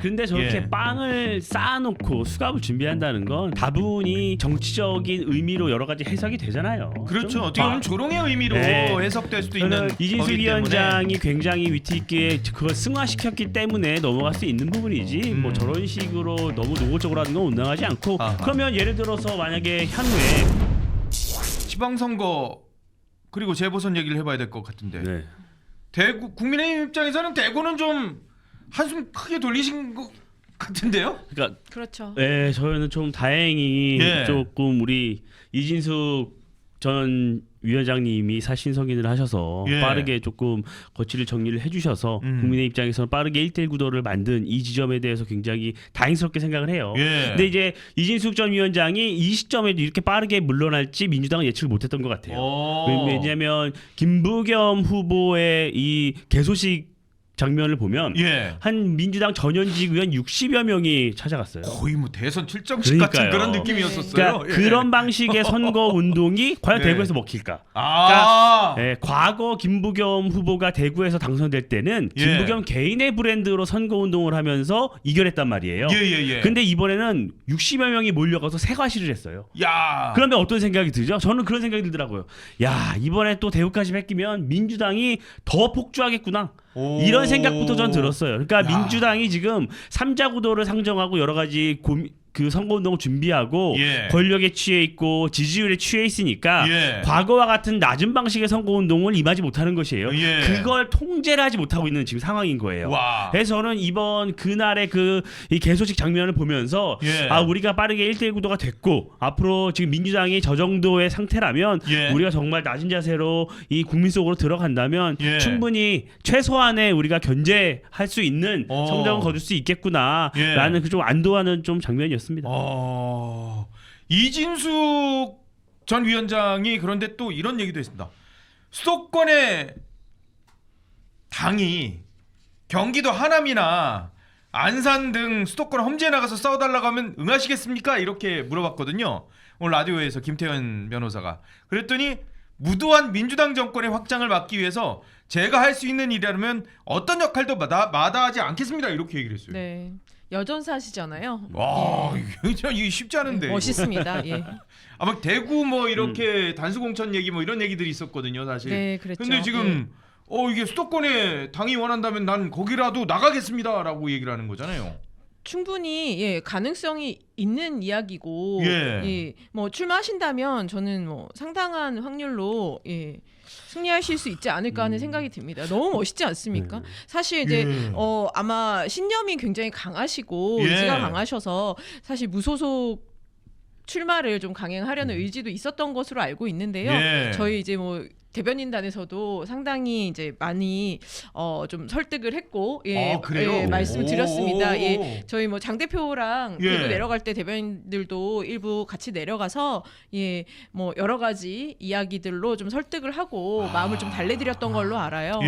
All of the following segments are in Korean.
근데 저렇게 예. 빵을 쌓아놓고 수갑을 준비한다는 건 다분히 정치적인 의미로 여러 가지 해석이 되잖아요. 그렇죠. 좀 어떻게 보면 조롱의 의미로 네. 해석될 수도 있는 이진숙 거기 위원장이 굉장히 위트 있게 그걸 승화시켰기 때문에 넘어갈 수 있는 부분이지 뭐 저런 식으로 너무 노골적으로 하는 건 온당하지 않고 아하. 그러면 예를 들어서 만약에 향후에 지방선거 그리고 재보선 얘기를 해봐야 될 것 같은데 네. 대구 국민의힘 입장에서는 대구는 좀 한숨 크게 돌리신 것 같은데요? 그러니까 그렇죠. 네, 저희는 좀 다행히 예. 조금 우리 이진숙 전 위원장님이 사신성인을 하셔서 예. 빠르게 조금 거취를 정리를 해주셔서 국민의 입장에서는 빠르게 1대1 구도를 만든 이 지점에 대해서 굉장히 다행스럽게 생각을 해요. 예. 근데 이제 이진숙 전 위원장이 이 시점에 이렇게 빠르게 물러날지 민주당은 예측을 못했던 것 같아요. 왜냐하면 김부겸 후보의 이 개소식 장면을 보면 예. 한 민주당 전현직 의원 60여 명이 찾아갔어요. 거의 뭐 대선 출정식 같은 그러니까요. 그런 느낌이었었어요. 그러니까 예. 그런 방식의 선거 운동이 과연 네. 대구에서 먹힐까? 아, 과거 김부겸 후보가 대구에서 당선될 때는 예. 김부겸 개인의 브랜드로 선거 운동을 하면서 이겨냈단 말이에요. 예. 근데 이번에는 60여 명이 몰려가서 세과시를 했어요. 야, 그러면 어떤 생각이 들죠? 저는 그런 생각이 들더라고요. 야, 이번에 또 대구까지 뺏기면 민주당이 더 폭주하겠구나. 오. 이런 생각부터 전 들었어요. 그러니까 야. 민주당이 지금 3자 구도를 상정하고 여러 가지 그 선거운동을 준비하고 예. 권력에 취해 있고 지지율에 취해 있으니까 예. 과거와 같은 낮은 방식의 선거운동을 임하지 못하는 것이에요. 예. 그걸 통제를 하지 못하고 있는 지금 상황인 거예요. 와. 그래서 저는 이번 그날의 이 개소식 장면을 보면서 예. 우리가 빠르게 1대1 구도가 됐고 앞으로 지금 민주당이 저 정도의 상태라면 예. 우리가 정말 낮은 자세로 이 국민 속으로 들어간다면 예. 충분히 최소한의 우리가 견제할 수 있는 성적은 거둘 수 있겠구나라는 예. 그 좀 안도하는 좀 장면이었습니다. 이진숙 전 위원장이 그런데 또 이런 얘기도 했습니다. 수도권의 당이 경기도 하남이나 안산 등 수도권 험지에 나가서 싸워달라고 하면 응하시겠습니까? 이렇게 물어봤거든요. 오늘 라디오에서 김태현 변호사가. 그랬더니 무도한 민주당 정권의 확장을 막기 위해서 제가 할 수 있는 일이라면 어떤 역할도 마다하지 않겠습니다. 이렇게 얘기를 했어요. 네. 여전사시잖아요. 와, 예. 이게 쉽지 않은데. 멋있습니다. 예. 아마 대구 뭐 이렇게 단수공천 얘기 뭐 이런 얘기들이 있었거든요, 사실. 네, 그랬죠. 근데 지금 이게 수도권에 당이 원한다면 난 거기라도 나가겠습니다라고 얘기를 하는 거잖아요. 충분히 가능성이 있는 이야기고 뭐 출마하신다면 저는 뭐 상당한 확률로 승리하실 수 있지 않을까 하는 생각이 듭니다. 너무 멋있지 않습니까? 사실 이제 아마 신념이 굉장히 강하시고 의지가 강하셔서 사실 무소속 출마를 좀 강행하려는 의지도 있었던 것으로 알고 있는데요. 저희 이제 뭐 대변인단에서도 상당히 이제 많이 좀 설득을 했고 그래요? 말씀드렸습니다. 저희 뭐 장 대표랑 대구 내려갈 때 대변인들도 일부 같이 내려가서 뭐 여러 가지 이야기들로 좀 설득을 하고 마음을 좀 달래드렸던 걸로 알아요.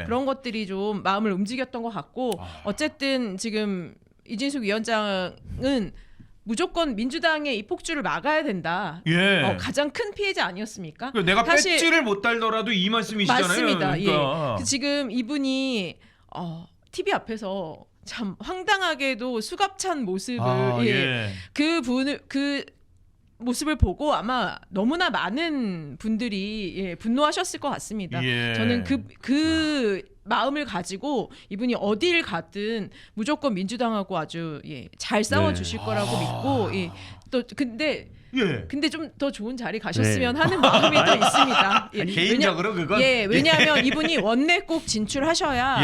그런 것들이 좀 마음을 움직였던 것 같고 어쨌든 지금 이진숙 위원장은 무조건 민주당의 이 폭주를 막아야 된다. 가장 큰 피해자 아니었습니까? 내가 배지를 못 달더라도 이 말씀이시잖아요. 맞습니다. 그러니까. 지금 이분이 TV 앞에서 참 황당하게도 수갑찬 모습을 그 모습을 보고 아마 너무나 많은 분들이 분노하셨을 것 같습니다. 저는 그 마음을 가지고 이분이 어딜 가든 무조건 민주당하고 아주 잘 싸워 주실 거라고 믿고 또 근데 좀 더 좋은 자리 가셨으면 하는 마음이 또 있습니다. 개인적으로 그건 왜냐하면 이분이 원내 꼭 진출하셔야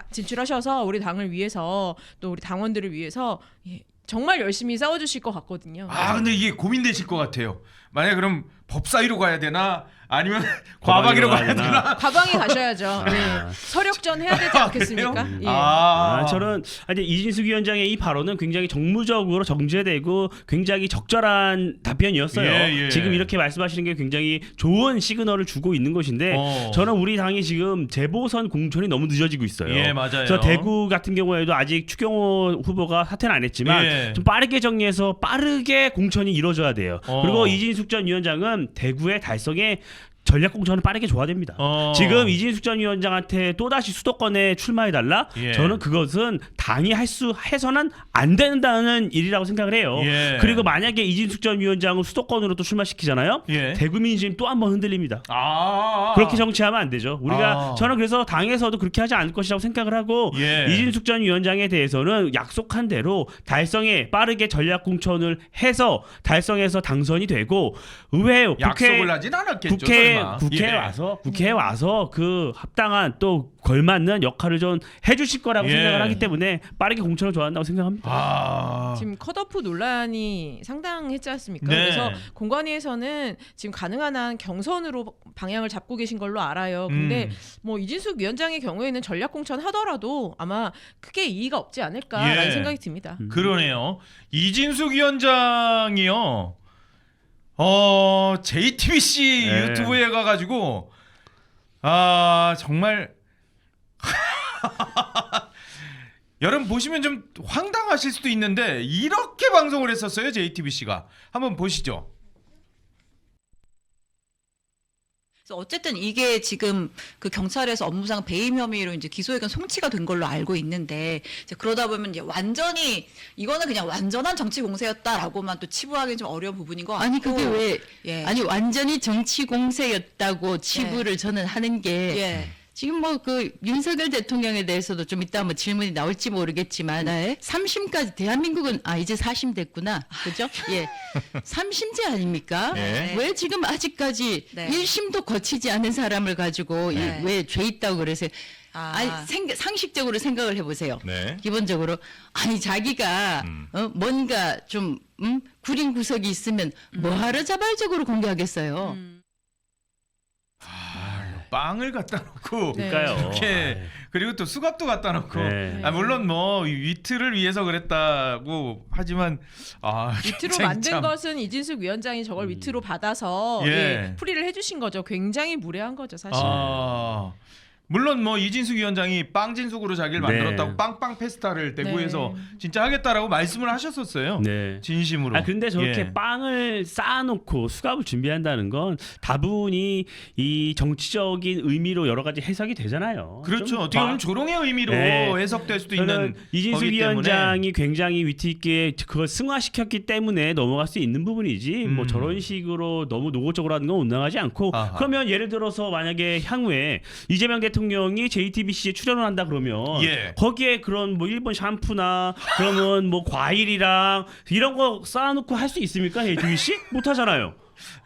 진출하셔서 우리 당을 위해서 또 우리 당원들을 위해서 정말 열심히 싸워주실 것 같거든요. 근데 이게 고민되실 것 같아요. 만약 그럼 법사위로 가야 되나 아니면 과방위로 가야 되나? 과방위 가셔야죠. 서력전 해야 되지 않겠습니까? 저는 이제 이진숙 위원장의 이 발언은 굉장히 정무적으로 정제되고 굉장히 적절한 답변이었어요. 지금 이렇게 말씀하시는 게 굉장히 좋은 시그널을 주고 있는 것인데 저는 우리 당이 지금 재보선 공천이 너무 늦어지고 있어요. 맞아요. 그래서 대구 같은 경우에도 아직 추경호 후보가 사퇴는 안 했지만 좀 빠르게 정리해서 빠르게 공천이 이루어져야 돼요. 그리고 이진숙 전 위원장은 대구의 달성에 전략 공천은 빠르게 줘야 됩니다. 지금 이진숙 전 위원장한테 또다시 수도권에 출마해달라? 예. 저는 그것은 당이 해서는 안 된다는 일이라고 생각을 해요. 예. 그리고 만약에 이진숙 전 위원장을 수도권으로 또 출마시키잖아요. 예. 대구 민심 또 한 번 흔들립니다. 아. 그렇게 정치하면 안 되죠. 저는 그래서 당에서도 그렇게 하지 않을 것이라고 생각을 하고 예. 이진숙 전 위원장에 대해서는 약속한 대로 달성에 빠르게 전략 공천을 해서 달성해서 당선이 되고 의회 약속을 하진 않았겠죠. 국회에 와서 그 합당한 또 걸맞는 역할을 좀 해주실 거라고 예. 생각을 하기 때문에 빠르게 공천을 줘야 한다고 생각합니다. 지금 컷오프 논란이 상당했지 않습니까? 네. 그래서 공관위에서는 지금 가능한 한 경선으로 방향을 잡고 계신 걸로 알아요. 근데 뭐 이진숙 위원장의 경우에는 전략 공천 하더라도 아마 크게 이의가 없지 않을까라는 예. 생각이 듭니다. 그러네요. 이진숙 위원장이요. JTBC 네. 유튜브에 가가지고 정말 여러분 보시면 좀 황당하실 수도 있는데 이렇게 방송을 했었어요. JTBC가 한번 보시죠. 그래서 어쨌든 이게 지금 그 경찰에서 업무상 배임 혐의로 이제 기소의견 송치가 된 걸로 알고 있는데 이제 그러다 보면 이제 완전히 이거는 그냥 완전한 정치 공세였다라고만 또 치부하기는 좀 어려운 부분인 것 같고. 아니 그게 왜 예. 아니 완전히 정치 공세였다고 치부를 저는 하는 게 예. 지금 뭐 그 윤석열 대통령에 대해서도 좀 이따 뭐 질문이 나올지 모르겠지만 네. 3심까지 대한민국은 이제 4심 됐구나. 그죠? 예. 3심제 아닙니까? 네. 왜 지금 아직까지 네. 1심도 거치지 않은 사람을 가지고 네. 왜 죄 있다고 그러세요? 아니 아. 상식적으로 생각을 해보세요. 네. 기본적으로 아니 자기가 뭔가 좀 구린 구석이 있으면 뭐하러 자발적으로 공개하겠어요. 빵을 갖다 놓고 네. 그러니까요. 이렇게 그리고 또 수갑도 갖다 놓고 네. 물론 뭐 위트를 위해서 그랬다고 하지만 위트로 굉장히 만든 참- 것은 이진숙 위원장이 저걸 위트로 받아서 예. 예, 풀이를 해주신 거죠. 굉장히 무례한 거죠, 사실. 물론 뭐 이진숙 위원장이 빵진숙으로 자기를 네. 만들었다고 빵빵 페스타를 대구에서 진짜 하겠다라고 말씀을 하셨었어요. 네. 진심으로. 근데 저렇게 예. 빵을 쌓아놓고 수갑을 준비한다는 건 다분히 이 정치적인 의미로 여러 가지 해석이 되잖아요. 그렇죠. 좀 어떻게 보면 조롱의 의미로 네. 해석될 수도 저는 있는 이진숙 거기 때문에. 위원장이 굉장히 위트 있게 그걸 승화시켰기 때문에 넘어갈 수 있는 부분이지 뭐 저런 식으로 너무 노골적으로 하는 건 온당하지 않고 아하. 그러면 예를 들어서 만약에 향후에 이재명 대통령이 JTBC에 출연을 한다 그러면 예. 거기에 그런 뭐 일본 샴푸나 그러면 뭐 과일이랑 이런 거 쌓아놓고 할 수 있습니까? JTBC? 못 하잖아요.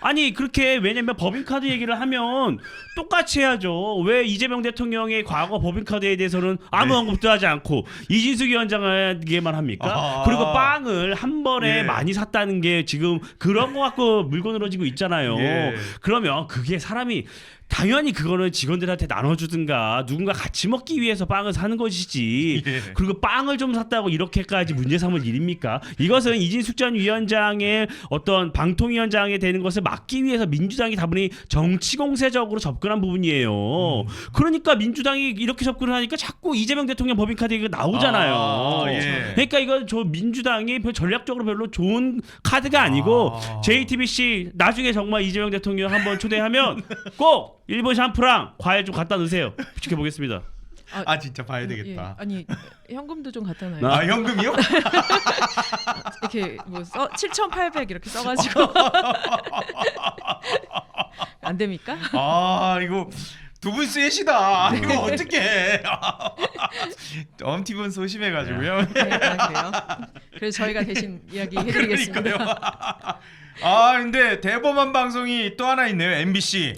아니 그렇게 왜냐면 법인카드 얘기를 하면 똑같이 해야죠. 왜 이재명 대통령의 과거 법인카드에 대해서는 아무 언급도 하지 않고 이진숙 위원장에게만 합니까? 그리고 빵을 한 번에 예. 많이 샀다는 게 지금 그런 거 갖고 물고 늘어지고 있잖아요. 예. 그러면 그게 사람이 당연히 그거는 직원들한테 나눠주든가 누군가 같이 먹기 위해서 빵을 사는 것이지. 예. 그리고 빵을 좀 샀다고 이렇게까지 문제 삼을 일입니까? 이것은 이진숙 전 위원장의 어떤 방통위원장이 되는 것을 막기 위해서 민주당이 다분히 정치공세적으로 접근한 부분이에요. 그러니까 민주당이 이렇게 접근을 하니까 자꾸 이재명 대통령 법인카드 얘기가 나오잖아요. 예. 그러니까 이건 저 민주당이 전략적으로 별로 좋은 카드가 아니고 JTBC 나중에 정말 이재명 대통령 한번 초대하면 꼭 일본 샴푸랑 과일 좀 갖다 넣으세요. 지켜보겠습니다. 진짜 봐야 되겠다. 예. 아니 현금도 좀 갖다 놔요. 현금이요? 이렇게 뭐 7,800 이렇게 써가지고 안 됩니까? 이거 두 분 셋이다. 이거 어떡해. 엄티분 소심해가지고요. 네, 그래요. 그래서 저희가 대신 이야기 해드리겠습니다. 그러니까요. 근데 대범한 방송이 또 하나 있네요. MBC.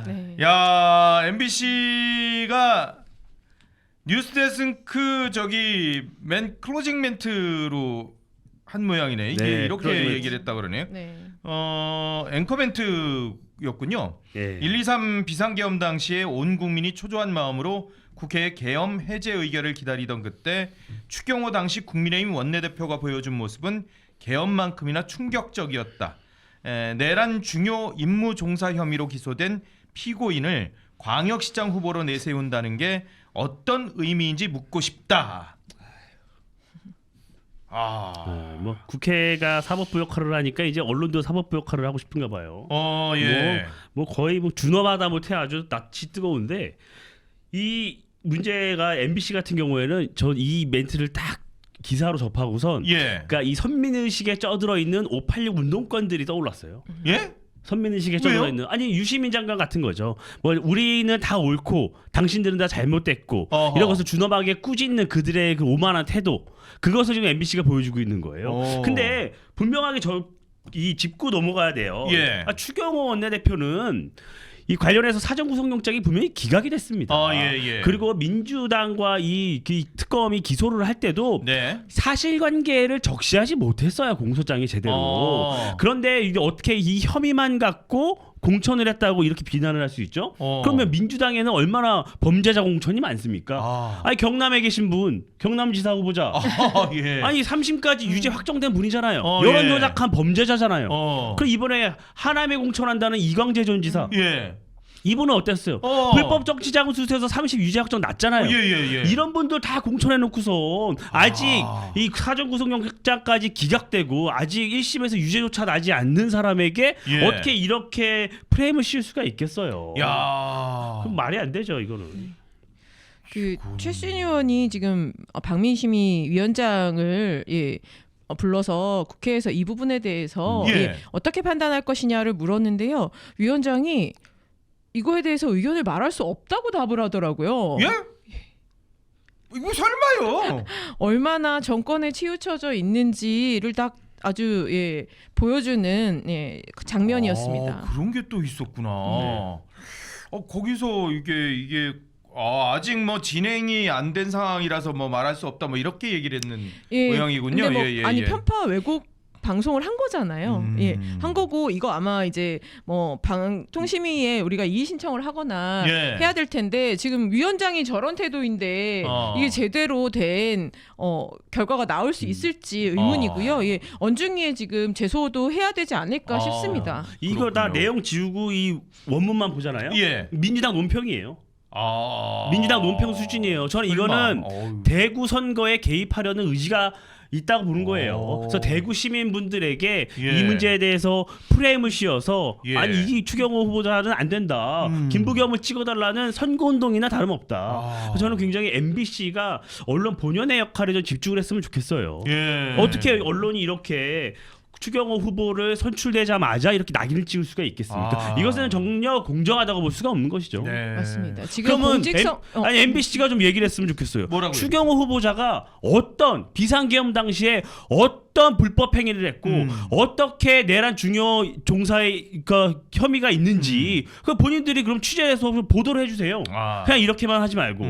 네. 야, MBC가 뉴스데스크 맨 클로징 멘트로 한 모양이네. 이게 네, 이렇게 클로징 멘트. 얘기를 했다 그러네요. 네. 앵커 멘트였군요. 예. 1.23 비상계엄 당시에 온 국민이 초조한 마음으로 국회의 계엄 해제 의결을 기다리던 그때 추경호 당시 국민의힘 원내대표가 보여준 모습은 계엄만큼이나 충격적이었다. 내란 중요 임무 종사 혐의로 기소된 피고인을 광역시장 후보로 내세운다는 게 어떤 의미인지 묻고 싶다. 뭐 국회가 사법부 역할을 하니까 이제 언론도 사법부 역할을 하고 싶은가 봐요. 예. 뭐 거의 뭐 준엄하다 못해 아주 낯이 뜨거운데 이 문제가 MBC 같은 경우에는 전 이 멘트를 딱 기사로 접하고선 그러니까 이 선민의식에 쪄들어 있는 586 운동권들이 떠올랐어요. 예? 선민의식에 쪄들어 있는 아니 유시민 장관 같은 거죠. 뭐 우리는 다 옳고 당신들은 다 잘못됐고 이런 것을 준엄하게 꾸짖는 그들의 그 오만한 태도 그것을 지금 MBC가 보여주고 있는 거예요. 근데 분명하게 이 짚고 넘어가야 돼요. 추경호 원내대표는 이 관련해서 사전 구속영장이 분명히 기각이 됐습니다. 그리고 민주당과 이 특검이 기소를 할 때도 사실관계를 적시하지 못했어요. 공소장이 제대로. 그런데 이게 어떻게 이 혐의만 갖고 공천을 했다고 이렇게 비난을 할 수 있죠? 그러면 민주당에는 얼마나 범죄자 공천이 많습니까? 아니 경남에 계신 분, 경남지사 후보자. 아니 3심까지 유죄 확정된 분이잖아요. 여론 조작한 범죄자잖아요. 그리고 이번에 하남에 공천한다는 이광재 전 지사. 이분은 어땠어요? 불법 정치자금 수수해서 30 유죄 확정 났잖아요. 이런 분들 다 공천해놓고선 아직 이 사전 구속영장까지 기각되고 아직 1심에서 유죄조차 나지 않는 사람에게 어떻게 이렇게 프레임을 씌울 수가 있겠어요? 그럼 말이 안 되죠, 이거는. 그 최순희 의원이 지금 박민심의 위원장을 불러서 국회에서 이 부분에 대해서 어떻게 판단할 것이냐를 물었는데요. 위원장이 이거에 대해서 의견을 말할 수 없다고 답을 하더라고요. 이거 설마요? 얼마나 정권에 치우쳐져 있는지를 딱 아주 보여주는 장면이었습니다. 그런 게 또 있었구나. 거기서 이게 아직 뭐 진행이 안 된 상황이라서 뭐 말할 수 없다 뭐 이렇게 얘기를 했는 모양이군요. 근데 아니 편파 왜곡 방송을 한 거잖아요. 한 거고 이거 아마 이제 뭐 방통심의에 우리가 이의 신청을 하거나 해야 될 텐데 지금 위원장이 저런 태도인데 이게 제대로 된 결과가 나올 수 있을지 의문이고요. 언중위에 지금 제소도 해야 되지 않을까 싶습니다. 이거 다 내용 지우고 이 원문만 보잖아요. 민주당 논평이에요. 민주당 논평 수준이에요. 저는 이거는 대구 선거에 개입하려는 의지가 있다고 보는 거예요. 그래서 대구 시민분들에게 이 문제에 대해서 프레임을 씌워서 아니 이 추경호 후보자는 안 된다. 김부겸을 찍어달라는 선거운동이나 다름없다. 저는 굉장히 MBC가 언론 본연의 역할에 좀 집중을 했으면 좋겠어요. 어떻게 언론이 이렇게 추경호 후보를 선출되자마자 이렇게 낙인을 찍을 수가 있겠습니까? 이것은 전혀 공정하다고 볼 수가 없는 것이죠. 맞습니다. 지금 그러면 공직성 MBC가 좀 얘기를 했으면 좋겠어요. 뭐라고요? 추경호 후보자가 어떤 비상계엄 당시에 어떤 불법 행위를 했고 어떻게 내란 중요 종사의 그 혐의가 있는지 그 본인들이 그럼 취재해서 보도를 해주세요. 그냥 이렇게만 하지 말고.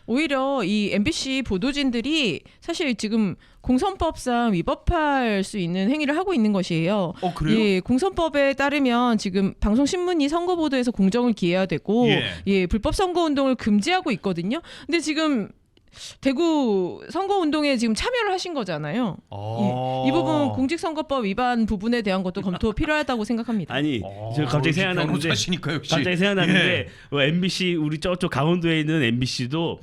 오히려 이 MBC 보도진들이 사실 지금 공선법상 위법할 수 있는 행위를 하고 있는 것이에요. 그래요? 공선법에 따르면 지금 방송신문이 선거보도에서 공정을 기해야 되고 불법 선거운동을 금지하고 있거든요. 근데 지금 대구 선거운동에 지금 참여를 하신 거잖아요. 이 부분 공직선거법 위반 부분에 대한 것도 검토 필요하다고 생각합니다. 아니, 저 갑자기 생각나는데 MBC 우리 저쪽 강원도에 있는 MBC도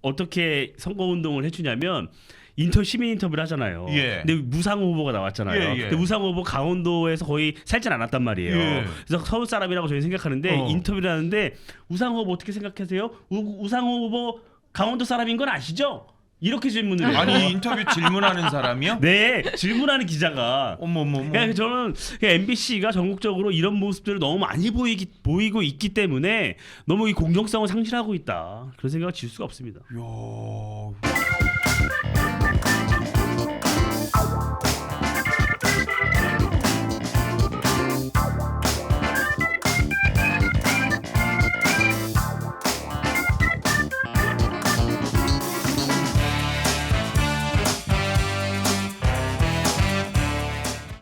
어떻게 선거운동을 해주냐면 시민 인터뷰를 하잖아요. 근데 무상호 후보가 나왔잖아요. 근데 무상호 후보 강원도에서 거의 살진 않았단 말이에요. 그래서 서울 사람이라고 저희는 생각하는데 인터뷰를 하는데 우상호 후보 어떻게 생각하세요? 우상호 후보 강원도 사람인 건 아시죠? 이렇게 질문을 해요. 아니 인터뷰 질문하는 사람이요? 네, 질문하는 기자가. 그러니까 저는 MBC가 전국적으로 이런 모습들을 너무 많이 보이고 있기 때문에 너무 이 공정성을 상실하고 있다. 그런 생각을 지울 수가 없습니다. 이야.